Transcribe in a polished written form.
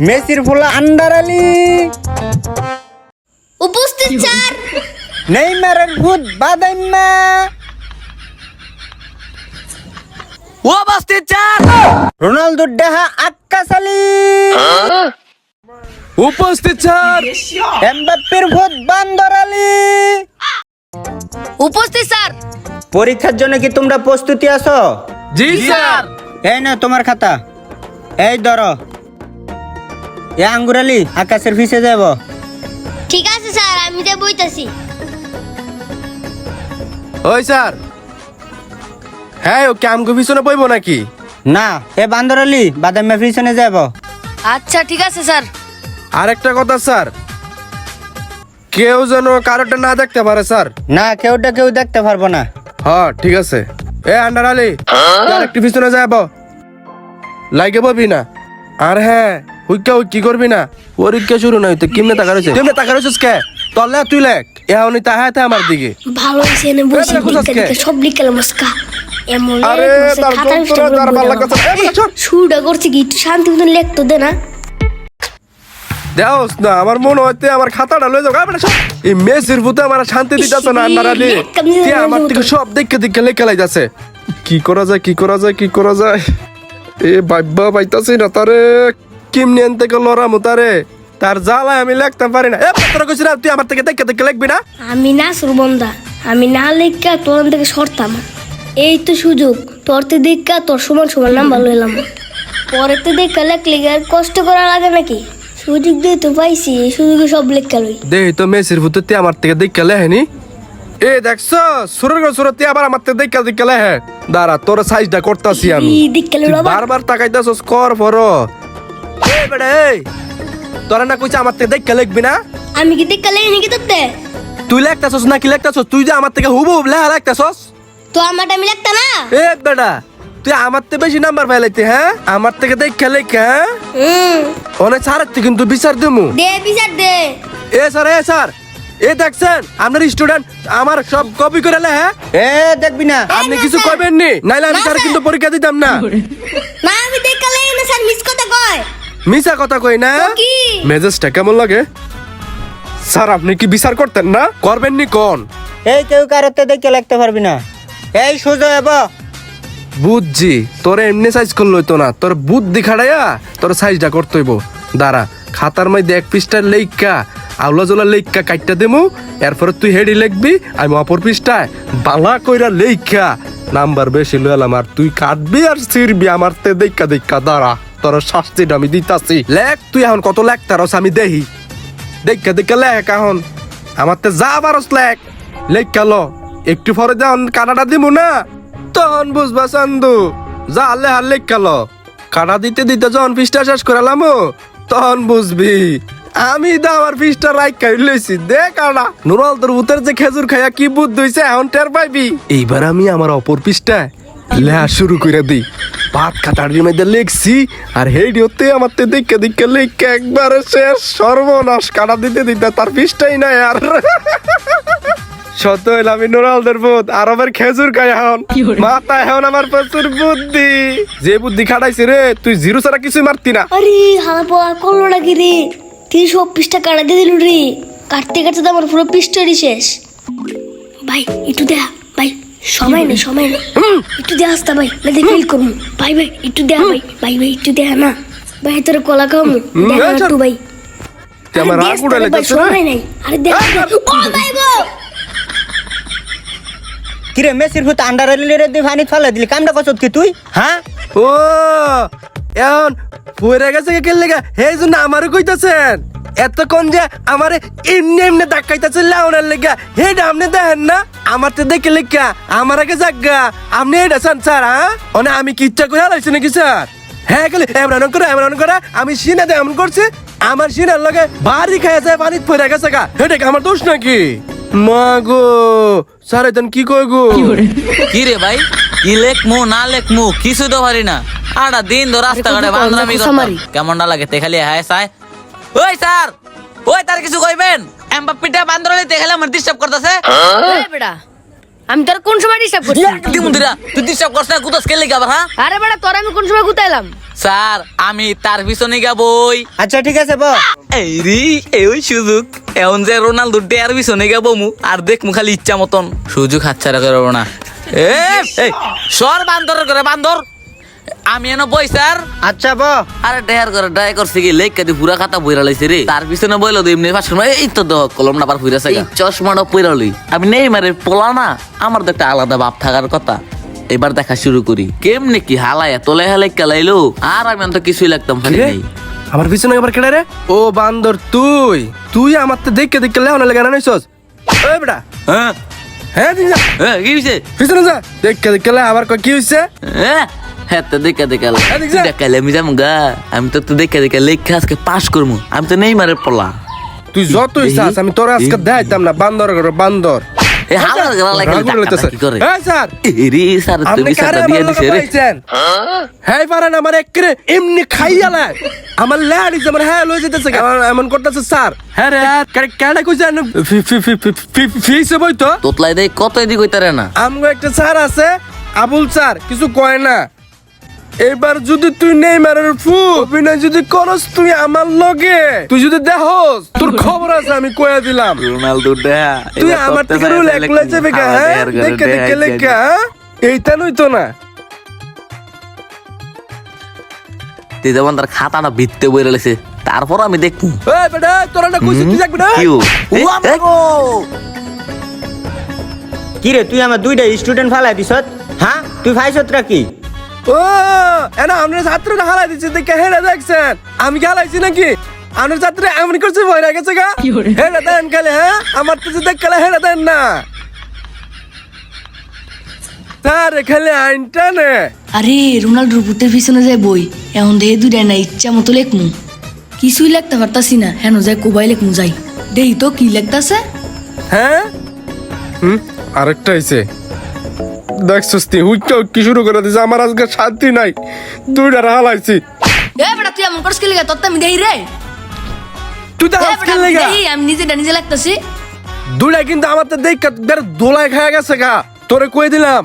মেসির ফুলা আন্ডার আলী। উপস্থিত স্যার। নেইমারের ভূত বাদাইম্মা। উপস্থিত স্যার। রোনালদোর দেহা আক্কাস আলী। উপস্থিত স্যার। এমবাপ্পের ভূত বান্দর আলী। উপস্থিত স্যার। পরীক্ষার জন্য কি তোমরা প্রস্তুতি আছো? জি স্যার। এই না তোমার খাতা, এই ধরো। এ আঙ্গুর আলী আকাশের ফিসে যাব। ঠিক আছে স্যার, আমি তো বইতাছি। ওই স্যার, হ্যাঁ ও ক্যাম্পকে পিছনে বইবো নাকি? না, এ বান্দর আলী বাদামের পিছনে যাব। আচ্ছা ঠিক আছে স্যার। আরেকটা কথা স্যার, কেউ যেন কারোটা না দেখতে পারে স্যার। না, কেউ দেখতে পারবো না। হ্যাঁ ঠিক আছে। এ আন্ডার আলী, আরেকটু পিছনে যাব, লাইকে বলবি না। আর হ্যাঁ, কি করবি না, পরীক্ষা শুরু নাই তো কেমনে টাকা রয়েছে? কেমনে টাকা রয়েছিস কে? তলে তুই লেখ, এমনি তাহাতে আমার দিকে ভালো হইছে না বসে লিখতে সব লিখলাম মস্কা। এমন আরে তার যন্ত্রণা তার ভালো লাগছে। এ বেটা শোন, শুরুটা করছি কি একটু শান্তি মতন লিখতো দে না। দেওস না, আমার মনে হইতে আমার খাতাটা লয়ে যাও। বেটা শোন, এই মেসির ভূতে আমার শান্তি দিতেছ না আন্ডার আলী। তুই আমার থেকে সব দেখে লেখা লাইতাছে। কি করা যায়? এ বাইবা পাইতাছি না তারে, কেমনি এন থেকে লড়ামু তারে, তার জ্বালায় আমি লিখতে পারি না। এ তোরা কইছিস না তুই আমার থেকে দেখে লিখবি না? আমি না সুরবন্দা, আমি না লেখা তোর থেকে সরতাম। এই তো সুযোগ, তোরতে দেখা তোর সমান নাম্বার লইলাম। পরেতে দেখা লেখলে আর কষ্ট করা লাগে নাকি? সুযোগ দিয়ে তো পাইছি, এই সুযোগে সব লেখা লই। দেই তো মেসির ভূতে তুই আমার থেকে দেখে লেহেনি। এ দেখছো সুরতে আবার আমার থেকে দেখে লেহে। দাঁড়া তোর সাইজটা করতাছি আমি। দেখা তুই লইলো আবার। বারবার তাকাইতাছস কর পর। এই বেটা এই, তোরা না কইছ আমার থেকে দেখে লিখবি না? আমি কি দেখা লেখি নাকি তোরতে? তুই লিখতাছস না কি লিখতাছস? তুই যে আমার থেকে হুবহুব লেখা লিখতাছস। তো আমারটা আমি লিখতা না? এ বেটা, তুই আমার থেকে বেশি নাম্বার পাইলাইতে, হ্যাঁ? আমার থেকে দেখে লেখা, হ্যাঁ? অনেক ছাড়ের থেকে কিন্তু বিচার দেবো। দে বিচার দে। এ স্যার, এ দেখছেন আপনার স্টুডেন্ট আমার সব কপি করে লেখে। এ দেখবি না। আপনি কিছু কইবেন নি, নাইলে আমি না, স্যার স্যার। কিন্তু পরীক্ষা দিতাম না। না আমি দেখা লেখি না স্যার, মিস কথা কয়। মিছা কথা কই না। তো কি? মেজাজটা কেমন লাগে? স্যার আপনি কি বিচার করতেন না? করবেন নি কোন? এই কেউ কারোতে দেখে লিখতে পারবি না। এই সোজা যাব। বুঝছি, তোর এমনি সাইজ করলে হইতো না, তোর বুদ্ধি খাড়াইয়া তোর সাইজটা করতে হইব। দাঁড়া, খাতার মধ্যে এক পৃষ্ঠার লেখা আউলা জোলা লেখা কাটটা দেবো, এরপরে তুই হেডি লিখবি, আমি অপর পৃষ্ঠায় বালা কইরা লেখা নাম্বার বেশি লইলাম, আর তুই কাটবি আর ছিড়বি আমার তে দেখা। দাঁড়া, তোর শাস্তিটা আমি দিতাছি। লেখ তুই এখন কত লেখতারস আমি দেখি। দেখা লেখ এখন আমার তে যা পারস লেখা ল। একটু পরে যখন কাটাটা দিব না, তখন বুঝবা চান্দু যা লেখা ল। কাটা দিতে যখন পৃষ্ঠা শেষ করালাম, তখন বুঝবি আমি আমার পৃষ্ঠা রাইট কাই লইছি। দেখ আড়া নুরাল তোর ভূতের যে খেজুর খাইয়া কি বুদ্ধ হইছে এখন টের পাইবি। এইবার আমি আমার অপর পৃষ্ঠায় লেখা শুরু করে দিই। ভাত খাতার মধ্যে লিখছি, আর হেডিওতে আমার তে দেখে লেখা একবারে শেষ। সর্বনাশ, কাটা দিতে তার পৃষ্ঠাই নাই আর। সত্য হইল আমি নুরালদের ভূত, আরবের খেজুর খাই এখন। মাথা এখন আমার প্রচুর বুদ্ধি। যে বুদ্ধি খাটাইছে রে, তুই জিরো ছাড়া কিছুই মারতি না। আরে হালা পোয়া করলো নাকি রে? 300 পৃষ্ঠা কাটা দিয়ে দিল রে। কাটতে তো আমার পুরো পৃষ্ঠারই শেষ। ভাই একটু দেয়া ভাই, সময় নেই। একটু দেয়া আসতা ভাই, না দেখে ফেল করবো। ভাই একটু দেয়া ভাই একটু দেয়া না ভাই, তোর কলা খাওয়ামু দেখা একটু ভাই। তুই আমার আরে রাগ দেখ উড়াইলে তোরে ভাই, যাচ্ছে না? সময় নাই। আরে দেখ ও ভাই গো। কিরে মেসির ভূত আন্ডার আলী রে দি পানি ফেলে দিলি, কামটা কছত কি তুই? হ্যাঁ ও এখন পড়ে গেছে কে লেগা, এই জন্য আমারও কইতাছেন এতক্ষণ যে আমারে এমনি ধাক্কাইতেছে লাউনের লেগা, হেটা আপনি দেখেন না? আমার তো দেখে লেখা আমার আগে জাগা, আপনি এটা চান স্যার? হ্যাঁ মানে আমি কি ইচ্ছা করে হারাইছি নাকি স্যার? হ্যাঁ গেলে এমন করে আমি সিনাতে এমন করছি, আমার সিনার লগে বাড়ি খাইয়া যায় পানি পড়ে গেছে গা, হেটা কি আমার দোষ নাকি? মা গো স্যার এখন কি কই গো? কি রে ভাই, কি লেখমু না লেখমু কিছু তো পারি না। আড়া দিন ধরে রাস্তাঘাটে বান্দরামি করতাম, কেমন না লাগে খালি হায় সায়। ওই স্যার, ওই তার কিছু কইবেন? এমবাপ্পিটা বান্দরালিতে খেলে আমার ডিস্টার্ব করতেছে। এই বেটা, আমি তোর কোন সময় ডিস্টার্ব করছি? দিমুন্দিরা তুই ডিস্টার্ব করছ না কুতাস কে লেগে আবার হ্যাঁ আরে বেটা তোর আমি কোন সময় গুতাইলাম? স্যার আমি তার পিছনে গাবই আচ্ছা ঠিক আছে ব এই রে এই সুযোগ এমন যে রোনালদো ডেয়ার পিছনে গাবো মু আর দেখ মু খালি ইচ্ছা মতন সুযোগ হাতছাড়া করবো না এই সর বান্দর করে বান্দর আমি এনে বই স্যার আচ্ছা ব আরে ডেয়ার করে ড্রাই করছে কি লেখ কাদি পুরা খাতা বইরা লাইছে রে তার পিছনে বইলো দুই এমনি পাঁচ সময় এই তো দেখ কলম না পার ফুইরা সাগা চশমাটা পইরা লই আমি নেই মারে পোলা না আমার তো একটা আলাদা ভাব থাকার কথা এবার দেখা শুরু করি কেমনে কি হালায়া তোলে হালাই কালাইলো আর আমি তো কিছুই লাগতাম খালি কিরে? নাই আমার পিছনে আবার কেডা রে? ও বান্দর তুই তুই আমার তো দেখে দেখে লেওনা লেগে নাইছস। ওই বেটা হ্যাঁ হ্যাঁ তুই যা কি হইছে পিছনে যা দেখে দেখে লে আবার কি হইছে? হ্যাঁ তো দেখা এদিক যা। দেখালে আমি যাবো গা আমি তো দেখা দেখা লেখা আজকে পাস করবো আমি তো নেই মারে পড়লা তুই যতই চাস আমি তোর আজকে দেখাইতাম না বান্দর করে বান্দর। এ হালার গলা লাগে রাগ উঠতেছে। কি করে এই স্যার এরি স্যার তো আপনি বিচারটা কারে দিয়ে আমার দিছে লগে রে পাইছেন? হ্যাঁ পারেন আমার একরে এমনি খাইয়ালা আমার ল্যাডিস আমার হ্যাঁ লয়ে যেতেছে এমন করতেছে স্যার। হ্যাঁ রে কেডা কইছেন ফিসে বই তো তোতলাই দেই কত এদিক হইতারে না আমগো একটা স্যার আছে আবুল স্যার কিছু কয় না। এবার যদি তুই নেইমারের ফু অভিনয় যদি করস তুই আমার লগে তুই যদি দেখোস তোর খবর আছে আমি কইয়া দিলাম। রোনালদো ডা তুই আমার থেকে রুল একলা যাবে গা হ্যাঁ দেখে দেখে লেখা এইটা নই তো না। তুই যেমন তার খাতাটা ভিত্তে বইরে লেছে তারপর আমি দেখবো এই বেটা তোরা না কইছিস তুই যাবি না? কিউ কি রে তুই আমার দুইটা স্টুডেন্ট ফালাই দিছত হ্যাঁ তুই ফাইছত কি ও এনা আমরা ছাত্রটা হালাই দিছি দেখে হেরা দেখছেন আমি কি হালাইছি নাকি? আমার ছাত্র এমন করছে ভয় লাগেছে গা হেরা দেন খালি হ্যাঁ আমার তো দেখ খালি হেরা দেন না তার খালি আইনটা নে। আরে রোনাল্ডোর পুতের পিছনে যায় বই এখন দেহে দুইটা না ইচ্ছা মতো লেখমু কিছুই লিখতে পারতাছি না হেন যায় কোবাই লেখমু যাই দেই তো কি লিখতাছে। হ্যাঁ আরেকটা হইছে দেখছিস তুই হুইকা কি শুরু করে দিছে আমার আজকে শান্তি নাই দুইটা হালাইছি। এ বেটা তুই এমন করছ কি লিখা তোর তো আমি দেই রে তুই তো এ আজকে বেটা আমি লেগা দেই আমি নিজে লাগতাছি দুইটা কিন্তু আমার তো দেখ দোলাই খায়া গেছে গা তোরে কই দিলাম।